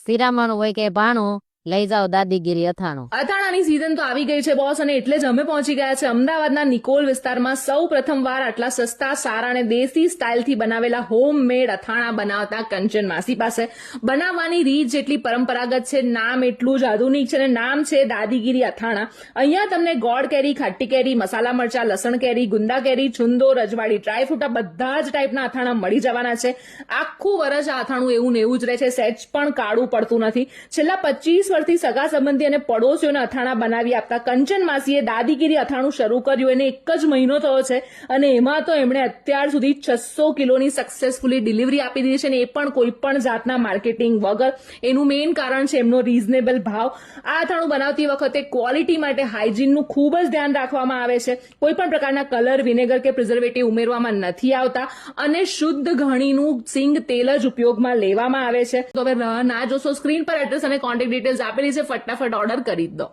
શિરામણ હોય કે ભાણું લઈ જાઓ દાદીગીરી અથાણું. અથાણાની સીઝન તો આવી ગઈ છે બોસ, અને એટલે જ અમે પહોંચી ગયા છે અમદાવાદના નિકોલ વિસ્તારમાં સૌ પ્રથમવાર આટલા સસ્તા, સારા અને દેશી સ્ટાઇલથી બનાવેલા હોમમેડ અથાણા બનાવતા કંચન માસી પાસે. બનાવવાની રીત જેટલી પરંપરાગત છે, નામ એટલું જ આધુનિક છે, અને નામ છે દાદીગીરી અથાણા. અહીંયા તમને ગોળ કેરી, ખાટી કેરી, મસાલા મરચા, લસણ કેરી, ગુંદા કેરી, છુંદો, રજવાડી ડ્રાયફ્રૂટ, આ બધા જ ટાઈપના અથાણા મળી જવાના છે. આખું વર્ષ આ અથાણું એવું ને એવું જ રહે છે, સહેજ પણ કાળું પડતું નથી. છેલ્લા 25 વર્ષથી સગા સંબંધી અને પડોશીઓને અથાણા બનાવી આપતા કંચન માસીએ દાદીગીરી અથાણું શરૂ કર્યું. એને 1 જ મહિનો થયો છે અને એમાં તો એમણે અત્યાર સુધી 600 કિલોની સક્સેસફુલી ડિલિવરી આપી દીધી છે, અને એ પણ કોઈ પણ જાતના માર્કેટિંગ વગર. એનું મેઇન કારણ છે એમનો રીઝનેબલ ભાવ. આ અથાણું બનાવતી વખતે ક્વોલિટી માટે હાઇજીનનું ખૂબ જ ધ્યાન રાખવામાં આવે છે. કોઈ પણ પ્રકારના કલર, વિનેગર કે પ્રિઝર્વેટિવ ઉમેરવામાં નથી આવતા, અને શુદ્ધ ઘણીનું સિંગ તેલ જ ઉપયોગમાં લેવામાં આવે છે. તો હવે ના જોશો, સ્ક્રીન પર એડ્રેસ અને કોન્ટેક્ટ ડિટેલ્સ આપેલી છે, ફટાફટ ઓર્ડર કરી દો.